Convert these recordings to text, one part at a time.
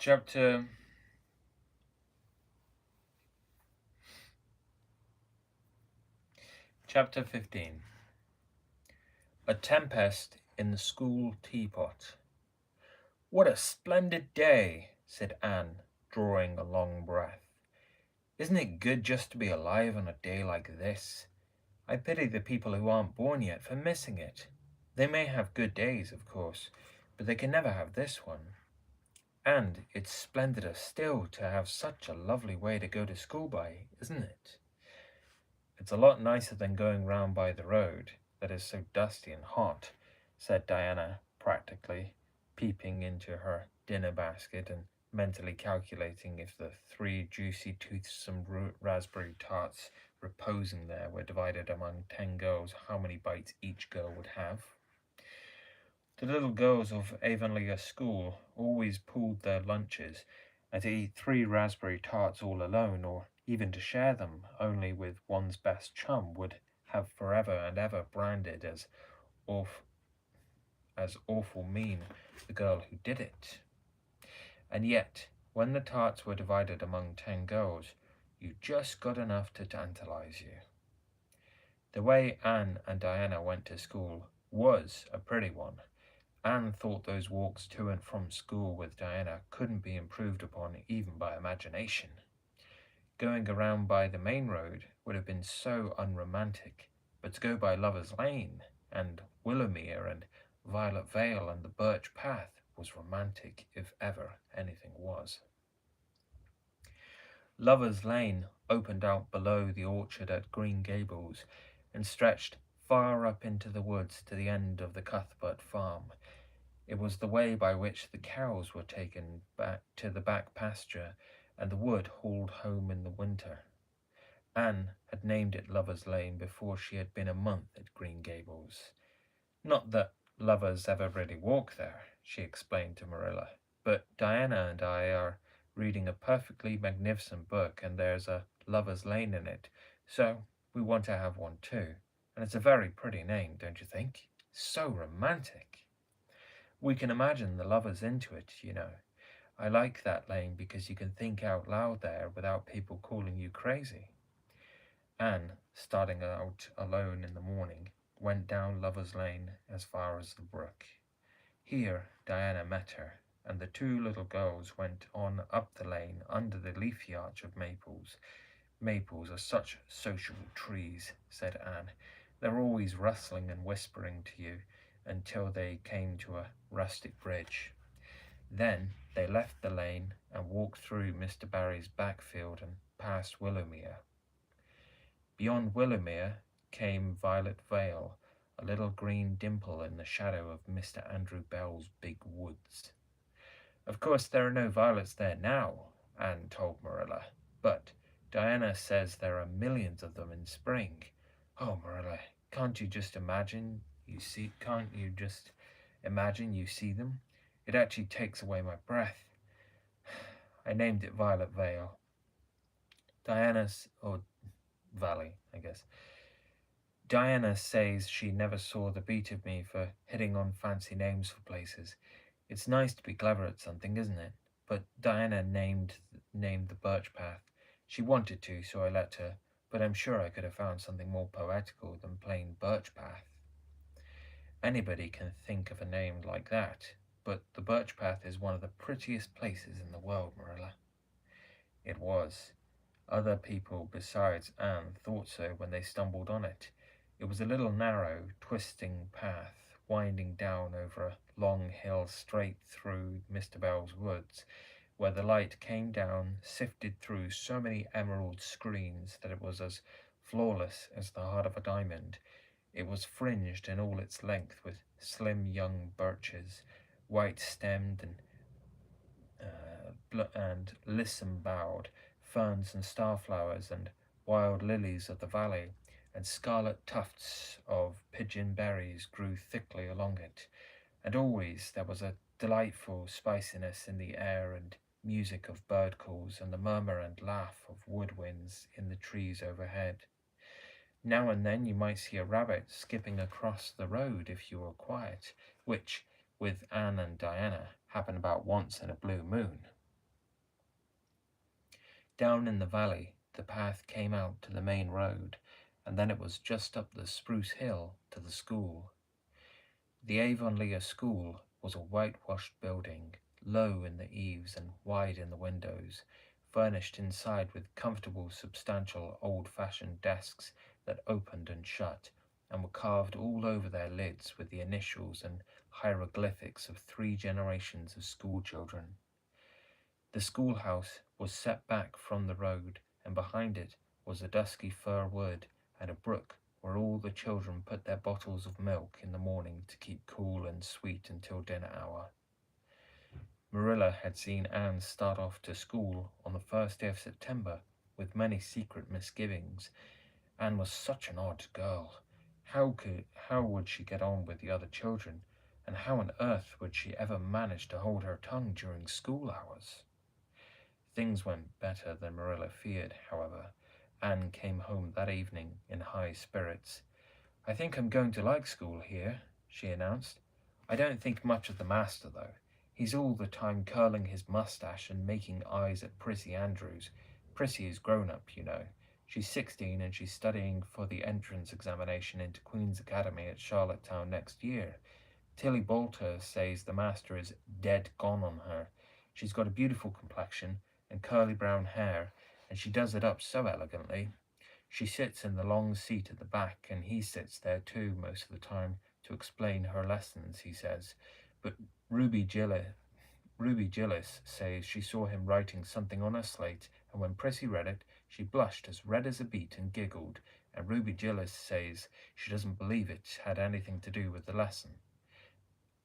Chapter Chapter 15. A Tempest in the School Teapot. "What a splendid day," said Anne, drawing a long breath. "Isn't it good just to be alive on a day like this? I pity the people who aren't born yet for missing it. They may have good days, of course, but they can never have this one. And it's splendider still to have such a lovely way to go to school by, isn't it? It's a lot nicer than going round by the road, that is so dusty and hot," said Diana practically, peeping into her dinner basket and mentally calculating if the three juicy toothsome raspberry tarts reposing there were divided among 10 girls, how many bites each girl would have. The little girls of Avonlea School always pooled their lunches, and to eat 3 raspberry tarts all alone, or even to share them only with one's best chum, would have forever and ever branded awf- as awful mean the girl who did it. And yet, when the tarts were divided among 10 girls, you just got enough to tantalize you. The way Anne and Diana went to school was a pretty one. Anne thought those walks to and from school with Diana couldn't be improved upon even by imagination. Going around by the main road would have been so unromantic, but to go by Lover's Lane and Willowmere and Violet Vale and the Birch Path was romantic if ever anything was. Lover's Lane opened out below the orchard at Green Gables and stretched far up into the woods to the end of the Cuthbert farm. It was the way by which the cows were taken back to the back pasture and the wood hauled home in the winter. Anne had named it Lover's Lane before she had been a month at Green Gables. "Not that lovers ever really walk there," she explained to Marilla, "but Diana and I are reading a perfectly magnificent book and there's a Lover's Lane in it, so we want to have one too. And it's a very pretty name, don't you think? So romantic. We can imagine the lovers into it, you know. I like that lane because you can think out loud there without people calling you crazy." Anne, starting out alone in the morning, went down Lover's Lane as far as the brook. Here Diana met her, and the two little girls went on up the lane under the leafy arch of maples. "Maples are such sociable trees," said Anne. "They're always rustling and whispering to you until they came to a rustic bridge. Then they left the lane and walked through Mr. Barry's back field and past Willowmere. Beyond Willowmere came Violet Vale, a little green dimple in the shadow of Mr. Andrew Bell's big woods. "Of course there are no violets there now," Anne told Marilla, "but Diana says there are millions of them in spring. Oh, Marilla, can't you just imagine you see them? It actually takes away my breath. I named it Violet Vale. Or Valley, I guess. Diana says she never saw the beat of me for hitting on fancy names for places. It's nice to be clever at something, isn't it? But Diana named the Birch Path. She wanted to, so I let her, but I'm sure I could have found something more poetical than plain Birch Path. Anybody can think of a name like that, but the Birch Path is one of the prettiest places in the world, Marilla." It was. Other people besides Anne thought so when they stumbled on it. It was a little narrow, twisting path, winding down over a long hill straight through Mr. Bell's woods, where the light came down, sifted through so many emerald screens that it was as flawless as the heart of a diamond. It was fringed in all its length with slim young birches, white-stemmed and lissom-boughed, ferns and starflowers and wild lilies of the valley, and scarlet tufts of pigeon berries grew thickly along it, and always there was a delightful spiciness in the air and music of bird calls and the murmur and laugh of woodwinds in the trees overhead. Now and then you might see a rabbit skipping across the road if you were quiet, which, with Anne and Diana, happened about once in a blue moon. Down in the valley, the path came out to the main road, and then it was just up the spruce hill to the school. The Avonlea School was a whitewashed building, low in the eaves and wide in the windows, furnished inside with comfortable, substantial, old-fashioned desks that opened and shut, and were carved all over their lids with the initials and hieroglyphics of 3 generations of schoolchildren. The schoolhouse was set back from the road, and behind it was a dusky fir wood and a brook where all the children put their bottles of milk in the morning to keep cool and sweet until dinner hour. Marilla had seen Anne start off to school on the first day of September with many secret misgivings. Anne was such an odd girl. How would she get on with the other children, and how on earth would she ever manage to hold her tongue during school hours? Things went better than Marilla feared, however. Anne came home that evening in high spirits. "I think I'm going to like school here," she announced. "I don't think much of the master, though. He's all the time curling his mustache and making eyes at Prissy Andrews. Prissy is grown up, you know. She's 16 and she's studying for the entrance examination into Queen's Academy at Charlottetown next year. Tilly Bolter says the master is dead gone on her. She's got a beautiful complexion and curly brown hair, and she does it up so elegantly. She sits in the long seat at the back, and he sits there too most of the time to explain her lessons, he says. But Ruby Gillis says she saw him writing something on her slate, and when Prissy read it, she blushed as red as a beet and giggled, and Ruby Gillis says she doesn't believe it had anything to do with the lesson."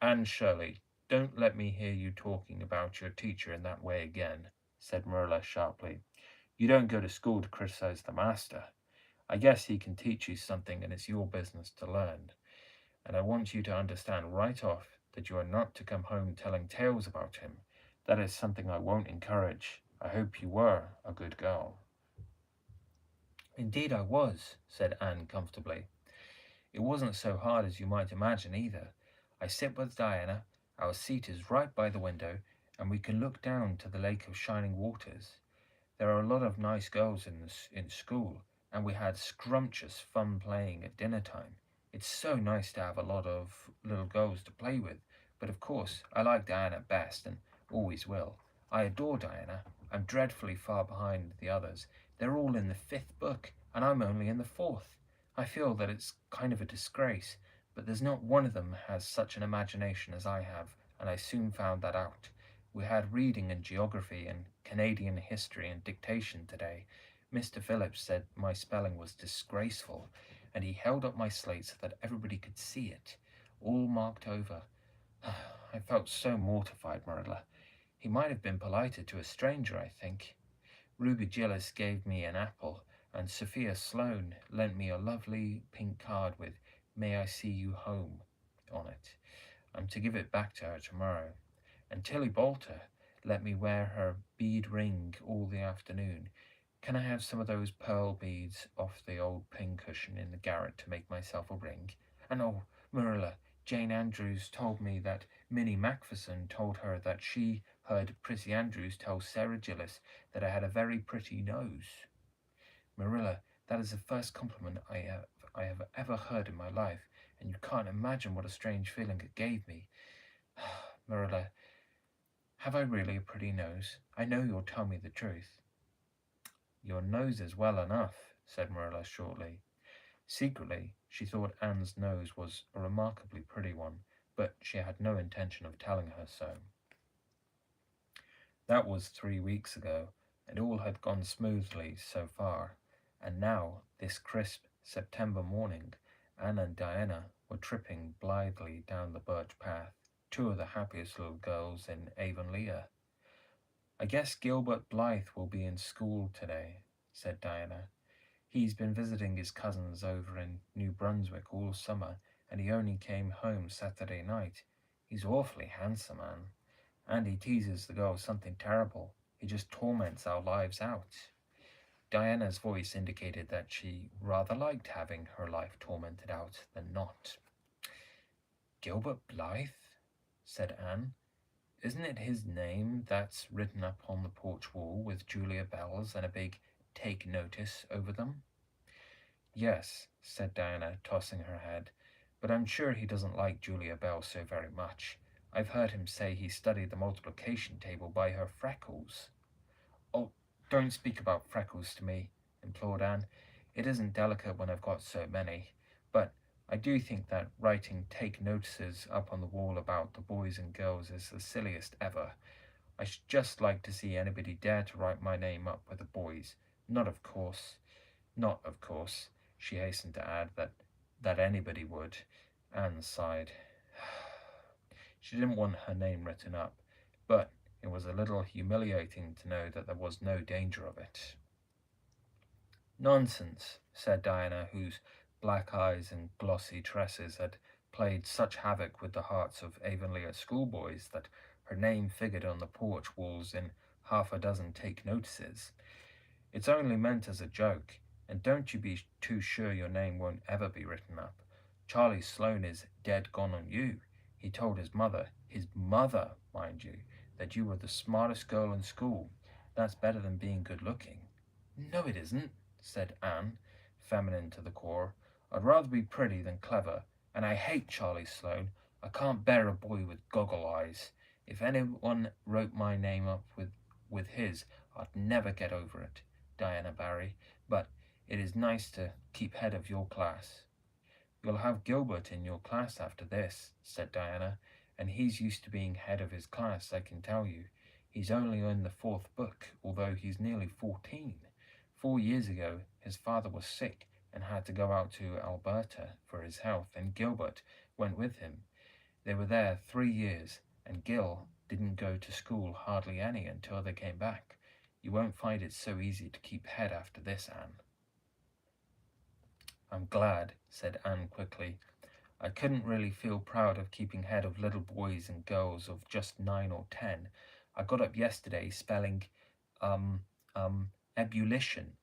"Anne Shirley, don't let me hear you talking about your teacher in that way again," said Marilla sharply. "You don't go to school to criticize the master. I guess he can teach you something and it's your business to learn. And I want you to understand right off that you are not to come home telling tales about him. That is something I won't encourage. I hope you were a good girl." "Indeed I was," said Anne comfortably. "It wasn't so hard as you might imagine either. I sit with Diana, our seat is right by the window, and we can look down to the Lake of Shining Waters. There are a lot of nice girls in school, and we had scrumptious fun playing at dinner time. It's so nice to have a lot of little girls to play with, but of course I like Diana best and always will. I adore Diana. I'm dreadfully far behind the others. They're all in the 5th book, and I'm only in the 4th. I feel that it's kind of a disgrace, but there's not one of them has such an imagination as I have, and I soon found that out. We had reading and geography and Canadian history and dictation today. Mr. Phillips said my spelling was disgraceful, and he held up my slate so that everybody could see it, all marked over. I felt so mortified, Marilla. He might have been politer to a stranger, I think. Ruby Gillis gave me an apple, and Sophia Sloane lent me a lovely pink card with "May I see you home" on it. I'm to give it back to her tomorrow. And Tilly Bolter let me wear her bead ring all the afternoon. Can I have some of those pearl beads off the old pincushion in the garret to make myself a ring? And oh, Marilla, Jane Andrews told me that Minnie Macpherson told her that she heard Prissy Andrews tell Sarah Gillis that I had a very pretty nose. Marilla, that is the first compliment I have ever heard in my life, and you can't imagine what a strange feeling it gave me. Marilla, have I really a pretty nose? I know you'll tell me the truth." "Your nose is well enough," said Marilla shortly. Secretly, she thought Anne's nose was a remarkably pretty one, but she had no intention of telling her so. That was 3 weeks ago, and all had gone smoothly so far, and now, this crisp September morning, Anne and Diana were tripping blithely down the birch path, 2 of the happiest little girls in Avonlea. "I guess Gilbert Blythe will be in school today," said Diana. "He's been visiting his cousins over in New Brunswick all summer, and he only came home Saturday night. He's awfully handsome, Anne. And he teases the girls something terrible. He just torments our lives out." Diana's voice indicated that she rather liked having her life tormented out than not. "Gilbert Blythe?" said Anne. Isn't it his name that's written up on the porch wall with Julia Bell's and a big take notice over them? Yes, said Diana, tossing her head, but I'm sure he doesn't like Julia Bell so very much. I've heard him say he studied the multiplication table by her freckles. Oh, don't speak about freckles to me, implored Anne. It isn't delicate when I've got so many. But I do think that writing take notices up on the wall about the boys and girls is the silliest ever. I should just like to see anybody dare to write my name up with the boys. Not of course, not of course, she hastened to add that anybody would. Anne sighed. She didn't want her name written up, but it was a little humiliating to know that there was no danger of it. Nonsense, said Diana, whose black eyes and glossy tresses had played such havoc with the hearts of Avonlea schoolboys that her name figured on the porch walls in half a dozen take notices. It's only meant as a joke, and don't you be too sure your name won't ever be written up. Charlie Sloane is dead gone on you. He told his mother, mind you, that you were the smartest girl in school. That's better than being good looking. No, it isn't, said Anne, feminine to the core. I'd rather be pretty than clever, and I hate Charlie Sloane. I can't bear a boy with goggle eyes. If anyone wrote my name up with his, I'd never get over it, Diana Barry, but it is nice to keep head of your class. You'll have Gilbert in your class after this, said Diana, and he's used to being head of his class, I can tell you. He's only in the fourth book, although he's nearly 14. 4 years ago, his father was sick and had to go out to Alberta for his health, and Gilbert went with him. They were there 3 years, and Gil didn't go to school hardly any until they came back. You won't find it so easy to keep head after this, Anne. I'm glad, said Anne quickly. I couldn't really feel proud of keeping head of little boys and girls of just 9 or 10. I got up yesterday spelling, um, ebullition.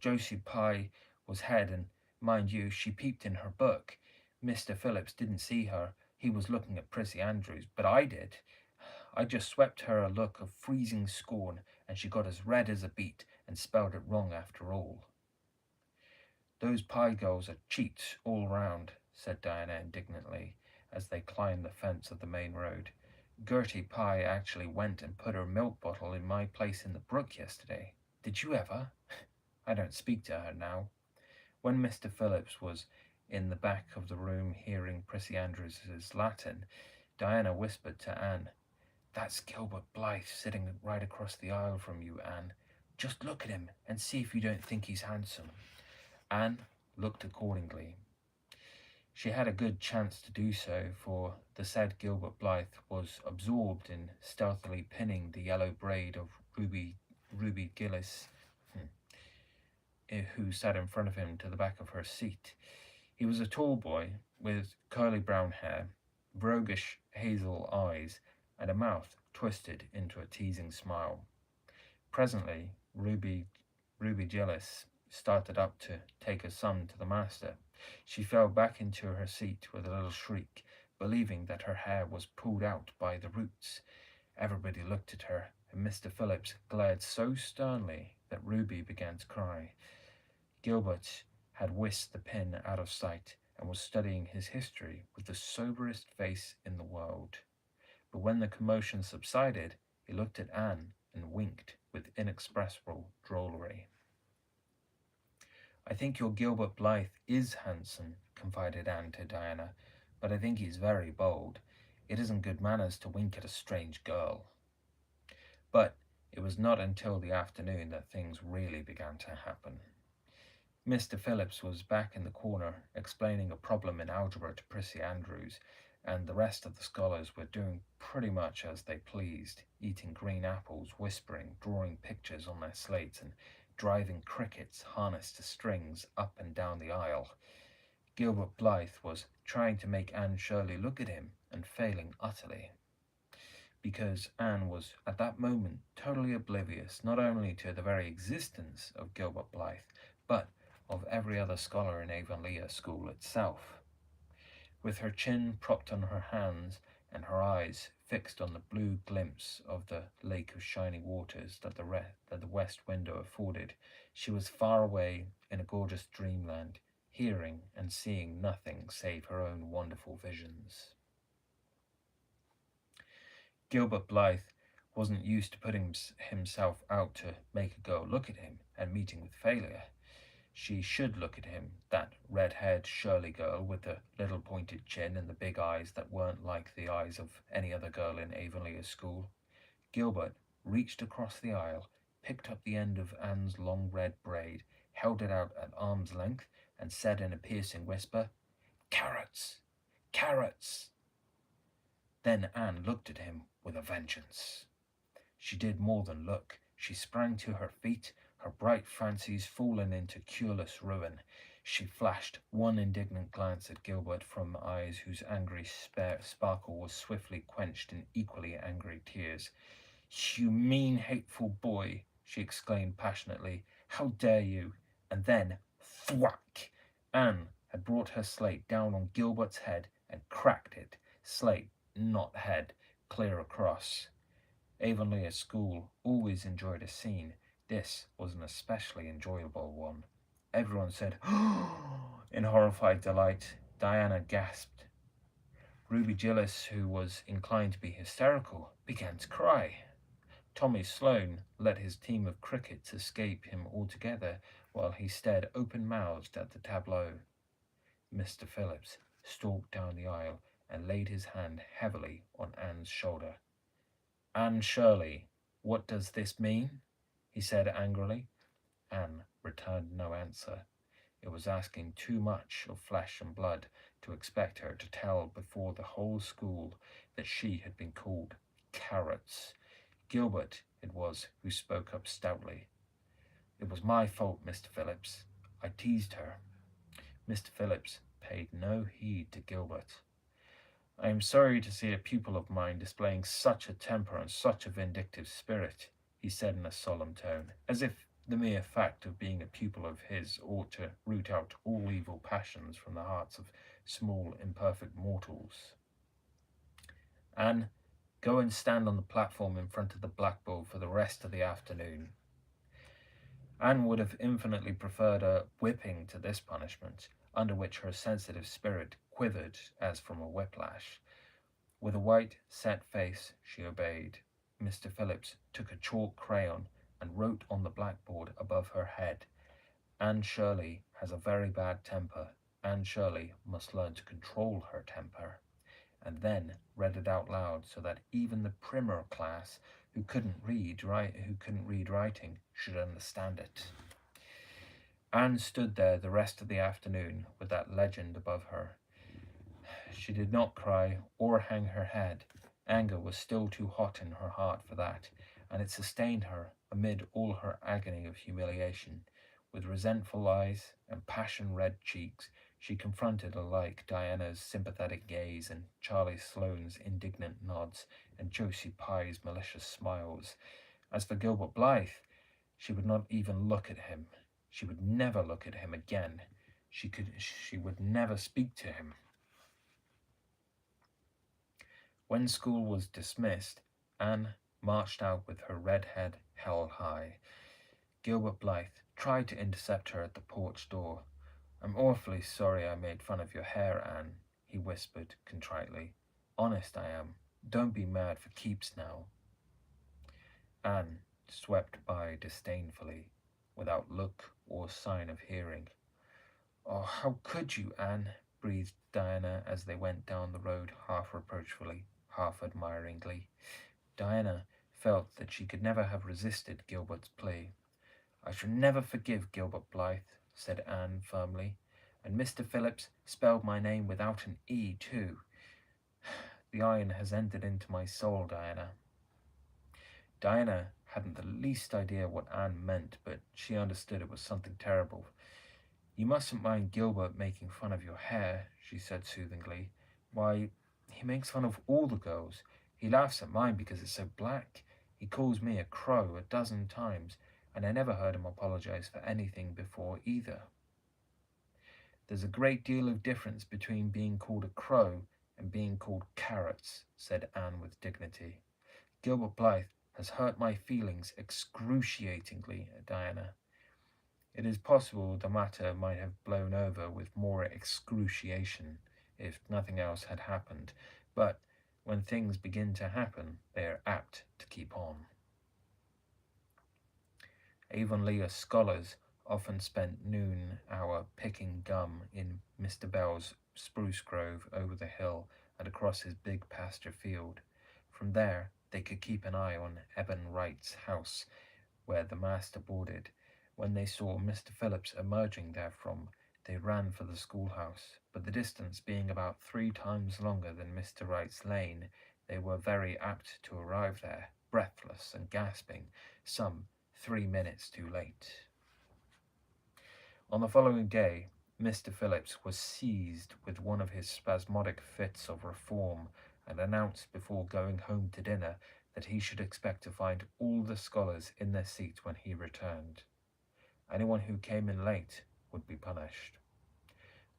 Josie Pye was head, and mind you, she peeped in her book. Mr. Phillips didn't see her. He was looking at Prissy Andrews, but I did. I just swept her a look of freezing scorn, and she got as red as a beet and spelled it wrong after all. Those Pye girls are cheats all round, said Diana indignantly, as they climbed the fence of the main road. Gertie Pye actually went and put her milk bottle in my place in the brook yesterday. Did you ever? I don't speak to her now. When Mr. Phillips was in the back of the room hearing Prissy Andrews's Latin, Diana whispered to Anne, That's Gilbert Blythe sitting right across the aisle from you, Anne. Just look at him and see if you don't think he's handsome. Anne looked accordingly. She had a good chance to do so, for the said Gilbert Blythe was absorbed in stealthily pinning the yellow braid of Ruby Gillis, who sat in front of him, to the back of her seat. He was a tall boy with curly brown hair, roguish hazel eyes, and a mouth twisted into a teasing smile. Presently, Ruby Gillis started up to take her son to the master. She fell back into her seat with a little shriek, believing that her hair was pulled out by the roots. Everybody looked at her, and Mr. Phillips glared so sternly that Ruby began to cry. Gilbert had whisked the pin out of sight and was studying his history with the soberest face in the world. But when the commotion subsided, he looked at Anne and winked with inexpressible drollery. I think your Gilbert Blythe is handsome, confided Anne to Diana, but I think he's very bold. It isn't good manners to wink at a strange girl. But it was not until the afternoon that things really began to happen. Mr. Phillips was back in the corner explaining a problem in algebra to Prissy Andrews, and the rest of the scholars were doing pretty much as they pleased, eating green apples, whispering, drawing pictures on their slates, and driving crickets harnessed to strings up and down the aisle. Gilbert Blythe was trying to make Anne Shirley look at him and failing utterly, because Anne was at that moment totally oblivious not only to the very existence of Gilbert Blythe, but of every other scholar in Avonlea school itself. With her chin propped on her hands and her eyes fixed on the blue glimpse of the lake of shining waters that the west window afforded. She was far away in a gorgeous dreamland, hearing and seeing nothing save her own wonderful visions. Gilbert Blythe wasn't used to putting himself out to make a girl look at him and meeting with failure. She should look at him, that red-haired Shirley girl with the little pointed chin and the big eyes that weren't like the eyes of any other girl in Avonlea school. Gilbert reached across the aisle, picked up the end of Anne's long red braid, held it out at arm's length, and said in a piercing whisper, "Carrots! Carrots!" Then Anne looked at him with a vengeance. She did more than look. She sprang to her feet, her bright fancies fallen into cureless ruin. She flashed one indignant glance at Gilbert from eyes whose angry sparkle was swiftly quenched in equally angry tears. "You mean, hateful boy!" she exclaimed passionately. "How dare you!" And then, thwack! Anne had brought her slate down on Gilbert's head and cracked it, slate, not head, clear across. Avonlea School always enjoyed a scene. This was an especially enjoyable one. Everyone said, "Oh!" in horrified delight. Diana gasped. Ruby Gillis, who was inclined to be hysterical, began to cry. Tommy Sloane let his team of crickets escape him altogether while he stared open-mouthed at the tableau. Mr. Phillips stalked down the aisle and laid his hand heavily on Anne's shoulder. "Anne Shirley, what does this mean?" he said angrily. Anne returned no answer. It was asking too much of flesh and blood to expect her to tell before the whole school that she had been called carrots. Gilbert it was who spoke up stoutly. "It was my fault, Mr. Phillips. I teased her." Mr. Phillips paid no heed to Gilbert. "I am sorry to see a pupil of mine displaying such a temper and such a vindictive spirit," he said in a solemn tone, as if the mere fact of being a pupil of his ought to root out all evil passions from the hearts of small, imperfect mortals. "Anne, go and stand on the platform in front of the blackboard for the rest of the afternoon." Anne would have infinitely preferred a whipping to this punishment, under which her sensitive spirit quivered as from a whiplash. With a white, set face, she obeyed. Mr. Phillips took a chalk crayon and wrote on the blackboard above her head, "Anne Shirley has a very bad temper. Anne Shirley must learn to control her temper," and then read it out loud so that even the primer class who couldn't read writing should understand it. Anne stood there the rest of the afternoon with that legend above her. She did not cry or hang her head. Anger was still too hot in her heart for that, and it sustained her amid all her agony of humiliation. With resentful eyes and passion-red cheeks, she confronted alike Diana's sympathetic gaze and Charlie Sloane's indignant nods and Josie Pye's malicious smiles. As for Gilbert Blythe, she would not even look at him. She would never look at him again. She would never speak to him. When school was dismissed, Anne marched out with her red head held high. Gilbert Blythe tried to intercept her at the porch door. "I'm awfully sorry I made fun of your hair, Anne," he whispered contritely. "Honest I am. Don't be mad for keeps now." Anne swept by disdainfully, without look or sign of hearing. "Oh, how could you, Anne?" breathed Diana as they went down the road half reproachfully, half admiringly. Diana felt that she could never have resisted Gilbert's plea. "I shall never forgive Gilbert Blythe," said Anne firmly. "And Mr. Phillips spelled my name without an E, too. The iron has entered into my soul, Diana." Diana hadn't the least idea what Anne meant, but she understood it was something terrible. "You mustn't mind Gilbert making fun of your hair," she said soothingly. "Why, he makes fun of all the girls. He laughs at mine because it's so black. He calls me a crow a dozen times, and I never heard him apologize for anything before either." "There's a great deal of difference between being called a crow and being called carrots, said Anne with dignity. Gilbert Blythe has hurt my feelings excruciatingly, Diana. It is possible the matter might have blown over with more excruciation if nothing else had happened, but when things begin to happen, they are apt to keep on. Avonlea scholars often spent noon hour picking gum in Mr. Bell's spruce grove over the hill and across his big pasture field. From there, they could keep an eye on Eben Wright's house, where the master boarded. When they saw Mr. Phillips emerging therefrom, they ran for the schoolhouse, but the distance being about 3 times longer than Mr. Wright's lane, they were very apt to arrive there, breathless and gasping, some 3 minutes too late. On the following day, Mr. Phillips was seized with one of his spasmodic fits of reform and announced before going home to dinner that he should expect to find all the scholars in their seats when he returned. Anyone who came in late would be punished.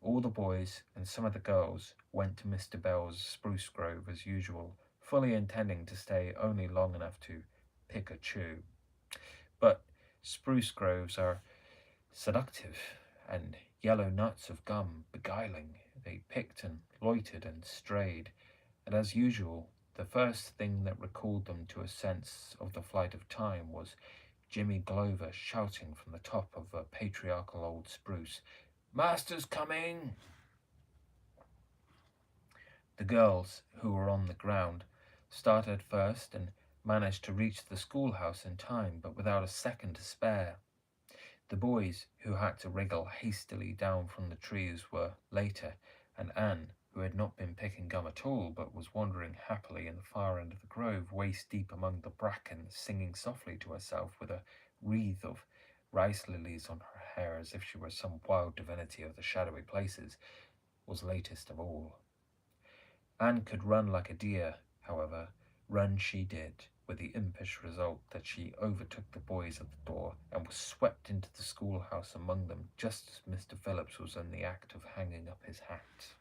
All the boys and some of the girls went to Mr. Bell's spruce grove as usual, fully intending to stay only long enough to pick a chew. But spruce groves are seductive, and yellow nuts of gum beguiling. They picked and loitered and strayed, and as usual, the first thing that recalled them to a sense of the flight of time was Jimmy Glover shouting from the top of a patriarchal old spruce, "Master's coming!" The girls, who were on the ground, started first and managed to reach the schoolhouse in time, but without a second to spare. The boys, who had to wriggle hastily down from the trees, were later, and Anne, who had not been picking gum at all, but was wandering happily in the far end of the grove, waist deep among the bracken, singing softly to herself with a wreath of rice lilies on her hair as if she were some wild divinity of the shadowy places, was latest of all. Anne could run like a deer, however. Run she did, with the impish result that she overtook the boys at the door and was swept into the schoolhouse among them just as Mr. Phillips was in the act of hanging up his hat.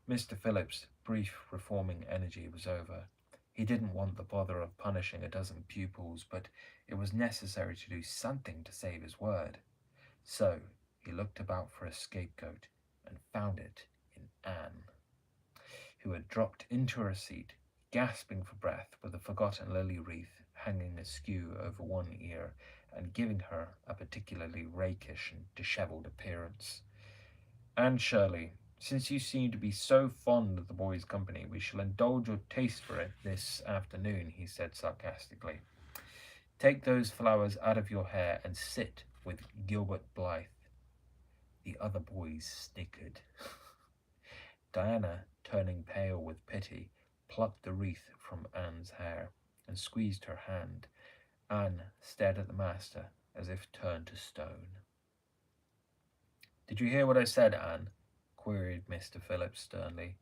Mr. Phillips' brief reforming energy was over. He didn't want the bother of punishing a dozen pupils, but it was necessary to do something to save his word. So he looked about for a scapegoat and found it in Anne, who had dropped into her seat, gasping for breath, with a forgotten lily wreath hanging askew over one ear and giving her a particularly rakish and dishevelled appearance. "Anne Shirley, since you seem to be so fond of the boys' company, we shall indulge your taste for it this afternoon," he said sarcastically. "Take those flowers out of your hair and sit with Gilbert Blythe." The other boys snickered. Diana, turning pale with pity, plucked the wreath from Anne's hair and squeezed her hand. Anne stared at the master as if turned to stone. "Did you hear what I said, Anne?" queried Mr. Phillips sternly.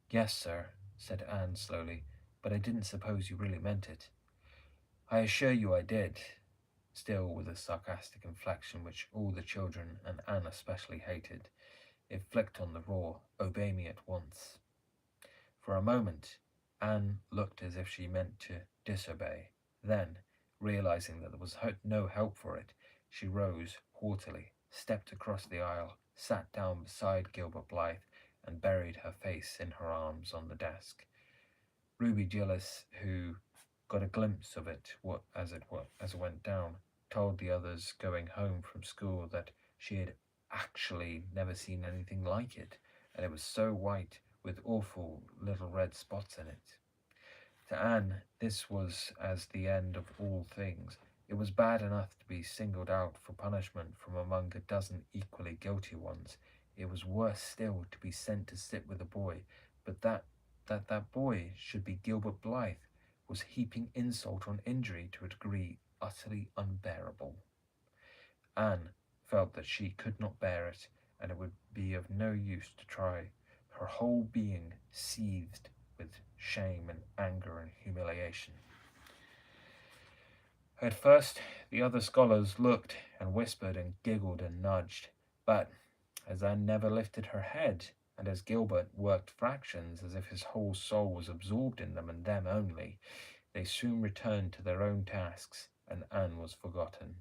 "Yes, sir," said Anne slowly, "but I didn't suppose you really meant it." "I assure you I did," still with a sarcastic inflection which all the children, and Anne especially, hated. It flicked on the raw, "Obey me at once." For a moment, Anne looked as if she meant to disobey. Then, realizing that there was no help for it, she rose haughtily, stepped across the aisle, sat down beside Gilbert Blythe, and buried her face in her arms on the desk. Ruby Gillis, who got a glimpse of it as it went down, told the others going home from school that she had actually never seen anything like it, and it was so white with awful little red spots in it. To Anne, this was as the end of all things. It was bad enough to be singled out for punishment from among a dozen equally guilty ones. It was worse still to be sent to sit with a boy, but that boy should be Gilbert Blythe was heaping insult on injury to a degree utterly unbearable. Anne felt that she could not bear it, and it would be of no use to try. Her whole being seethed with shame and anger and humiliation. At first, the other scholars looked and whispered and giggled and nudged, but as Anne never lifted her head and as Gilbert worked fractions as if his whole soul was absorbed in them and them only, they soon returned to their own tasks, and Anne was forgotten.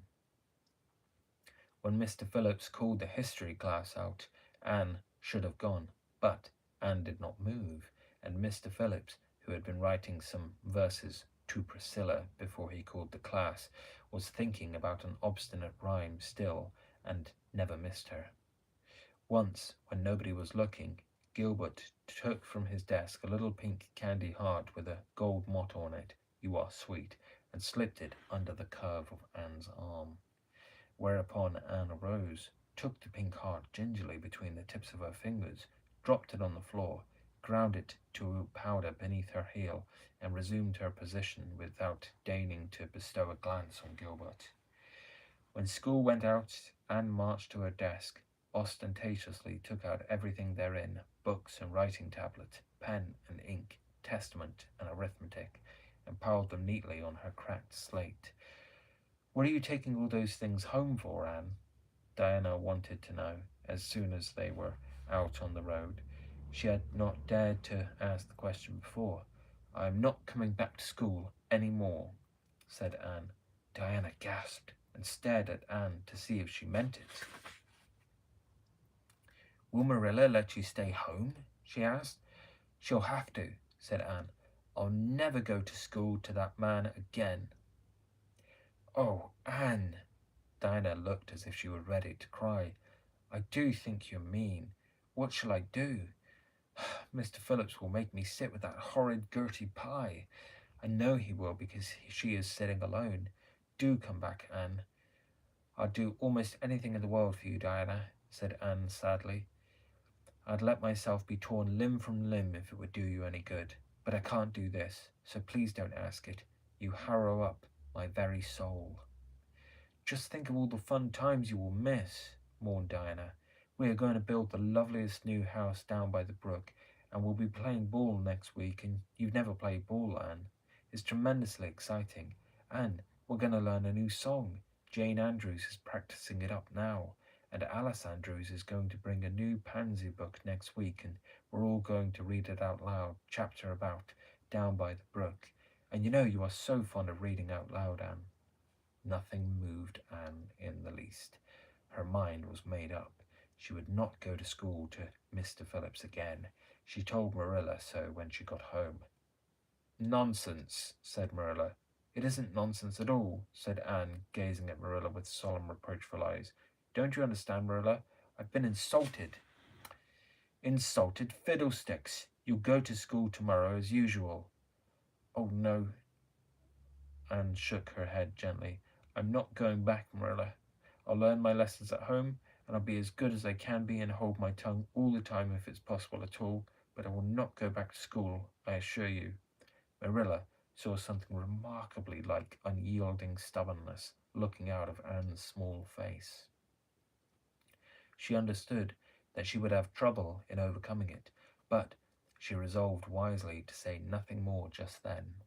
When Mr. Phillips called the history class out, Anne should have gone, but Anne did not move, and Mr. Phillips, who had been writing some verses to Priscilla before he called the class, was thinking about an obstinate rhyme still, and never missed her. Once, when nobody was looking, Gilbert took from his desk a little pink candy heart with a gold motto on it, "You are sweet," and slipped it under the curve of Anne's arm. Whereupon Anne arose, took the pink heart gingerly between the tips of her fingers, dropped it on the floor, ground it to powder beneath her heel, and resumed her position without deigning to bestow a glance on Gilbert. When school went out, Anne marched to her desk, ostentatiously took out everything therein, books and writing tablet, pen and ink, testament and arithmetic, and piled them neatly on her cracked slate. "What are you taking all those things home for, Anne?" Diana wanted to know, as soon as they were out on the road. She had not dared to ask the question before. "I am not coming back to school any more," said Anne. Diana gasped and stared at Anne to see if she meant it. "Will Marilla let you stay home?" she asked. "She'll have to," said Anne. "I'll never go to school to that man again." "Oh, Anne!" Diana looked as if she were ready to cry. "I do think you're mean. What shall I do? Mr. Phillips will make me sit with that horrid Gertie Pye. I know he will because she is sitting alone. Do come back, Anne." "I'd do almost anything in the world for you, Diana," said Anne sadly. "I'd let myself be torn limb from limb if it would do you any good. But I can't do this, so please don't ask it. You harrow up my very soul." "Just think of all the fun times you will miss," mourned Diana. "We are going to build the loveliest new house down by the brook, and we'll be playing ball next week, and you've never played ball, Anne. It's tremendously exciting. And we're going to learn a new song. Jane Andrews is practicing it up now, and Alice Andrews is going to bring a new pansy book next week, and we're all going to read it out loud, chapter about, down by the brook. And you know you are so fond of reading out loud, Anne." Nothing moved Anne in the least. Her mind was made up. She would not go to school to Mr. Phillips again. She told Marilla so when she got home. "Nonsense," said Marilla. "It isn't nonsense at all," said Anne, gazing at Marilla with solemn, reproachful eyes. "Don't you understand, Marilla? I've been insulted." "Insulted fiddlesticks! You'll go to school tomorrow as usual." "Oh, no." Anne shook her head gently. "I'm not going back, Marilla. I'll learn my lessons at home, and I'll be as good as I can be and hold my tongue all the time if it's possible at all, but I will not go back to school, I assure you." Marilla saw something remarkably like unyielding stubbornness looking out of Anne's small face. She understood that she would have trouble in overcoming it, but she resolved wisely to say nothing more just then.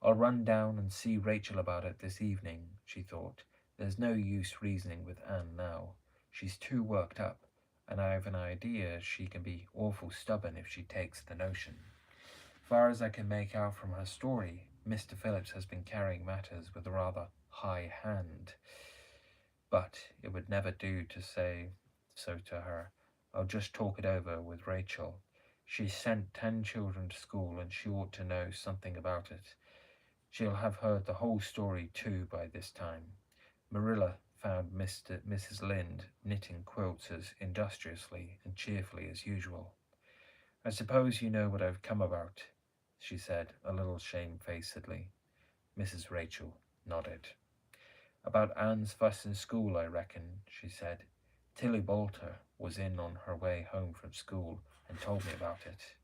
"I'll run down and see Rachel about it this evening," she thought. "There's no use reasoning with Anne now. She's too worked up, and I have an idea she can be awful stubborn if she takes the notion. Far as I can make out from her story, Mr. Phillips has been carrying matters with a rather high hand. But it would never do to say so to her. I'll just talk it over with Rachel. She's sent 10 children to school, and she ought to know something about it. She'll have heard the whole story too by this time." Marilla found Mrs. Lynde knitting quilts as industriously and cheerfully as usual. "I suppose you know what I've come about," she said, a little shamefacedly. Mrs. Rachel nodded. "About Anne's fuss in school, I reckon," she said. "Tilly Boulter was in on her way home from school and told me about it."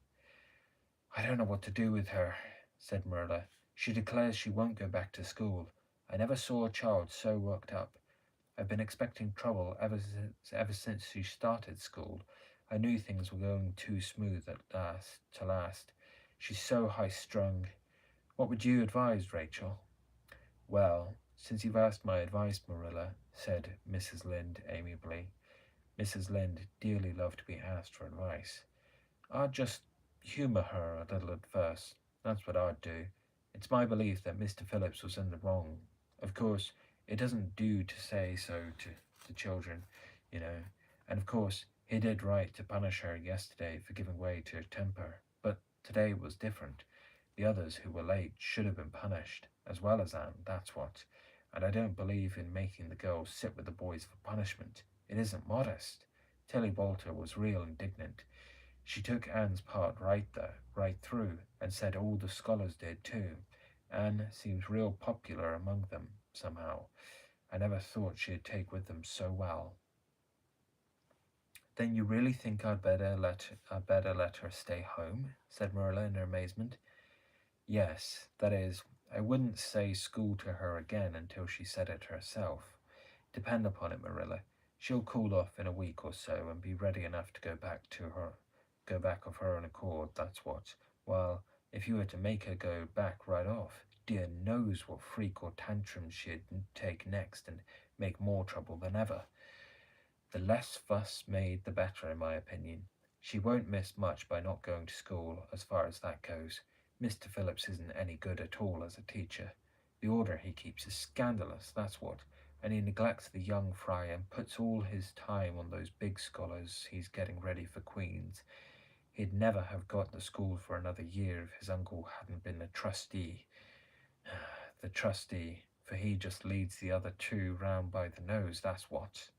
"I don't know what to do with her," said Marilla. "She declares she won't go back to school. I never saw a child so worked up. I've been expecting trouble ever since she started school. I knew things were going too smooth to last. She's so high-strung. What would you advise, Rachel?" "Well, since you've asked my advice, Marilla," said Mrs. Lynde amiably, Mrs. Lynde dearly loved to be asked for advice. I'd just humour her a little at first. That's what I'd do. It's my belief that Mr. Phillips was in the wrong. Of course, it doesn't do to say so to the children, you know. And of course, he did right to punish her yesterday for giving way to her temper. But today was different. The others who were late should have been punished, as well as Anne, that's what. And I don't believe in making the girls sit with the boys for punishment. It isn't modest. Tilly Bolter was real indignant. She took Anne's part right through, and said all the scholars did too. Anne seems real popular among them, somehow. I never thought she'd take with them so well. Then you really think I'd better let her stay home? Said Marilla in amazement. Yes, that is, I wouldn't say school to her again until she said it herself. Depend upon it, Marilla, she'll cool off in a week or so and be ready enough to go back of her own accord, that's what. While if you were to make her go back right off, dear knows what freak or tantrum she'd take next and make more trouble than ever. The less fuss made the better, in my opinion. She won't miss much by not going to school, as far as that goes. Mr. Phillips isn't any good at all as a teacher. The order he keeps is scandalous, that's what, and he neglects the young fry and puts all his time on those big scholars he's getting ready for Queen's. He'd never have got the school for another year if his uncle hadn't been a trustee. The trustee, for he just leads the other two round by the nose, that's what.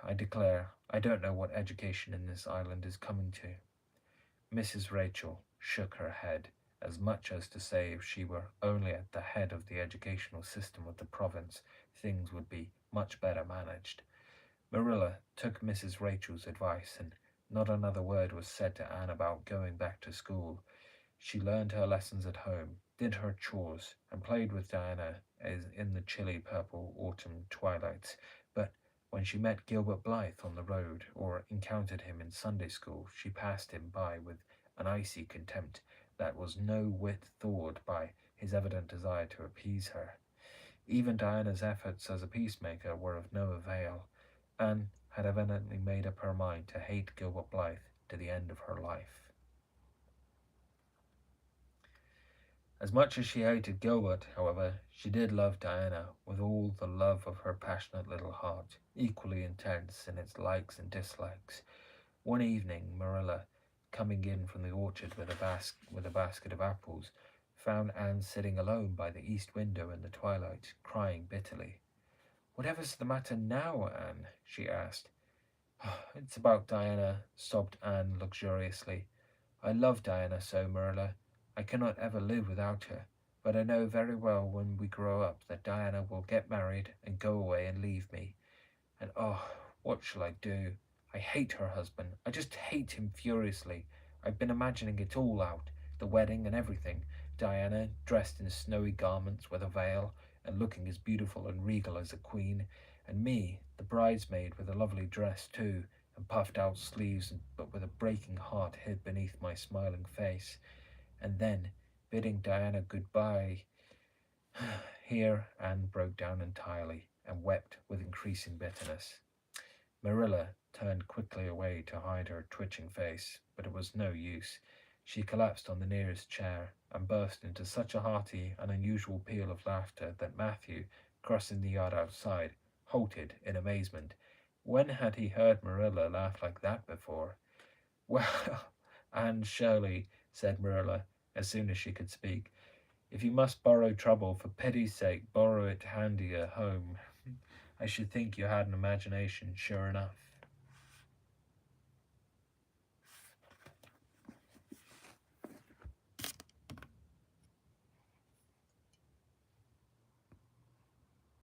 I declare, I don't know what education in this island is coming to. Mrs. Rachel shook her head, as much as to say if she were only at the head of the educational system of the province, things would be much better managed. Marilla took Mrs. Rachel's advice, and not another word was said to Anne about going back to school. She learned her lessons at home, did her chores, and played with Diana as in the chilly purple autumn twilights. But when she met Gilbert Blythe on the road or encountered him in Sunday school, she passed him by with an icy contempt that was no whit thawed by his evident desire to appease her. Even Diana's efforts as a peacemaker were of no avail. Anne had evidently made up her mind to hate Gilbert Blythe to the end of her life. As much as she hated Gilbert, however, she did love Diana with all the love of her passionate little heart, equally intense in its likes and dislikes. One evening, Marilla, coming in from the orchard with a basket of apples, found Anne sitting alone by the east window in the twilight, crying bitterly. "Whatever's the matter now, Anne?" she asked. "It's about Diana," sobbed Anne luxuriously. "I love Diana so, Marilla. I cannot ever live without her. But I know very well when we grow up that Diana will get married and go away and leave me. And oh, what shall I do? I hate her husband. I just hate him furiously. I've been imagining it all out, the wedding and everything. Diana dressed in snowy garments with a veil and looking as beautiful and regal as a queen, and me, the bridesmaid with a lovely dress too, and puffed out sleeves, but with a breaking heart hid beneath my smiling face. And then, bidding Diana goodbye, here Anne broke down entirely and wept with increasing bitterness. Marilla turned quickly away to hide her twitching face, but it was no use. She collapsed on the nearest chair and burst into such a hearty and unusual peal of laughter that Matthew, crossing the yard outside, halted in amazement. When had he heard Marilla laugh like that before? "Well, Anne Shirley," said Marilla, as soon as she could speak, "if you must borrow trouble, for pity's sake borrow it handier home. I should think you had an imagination, sure enough."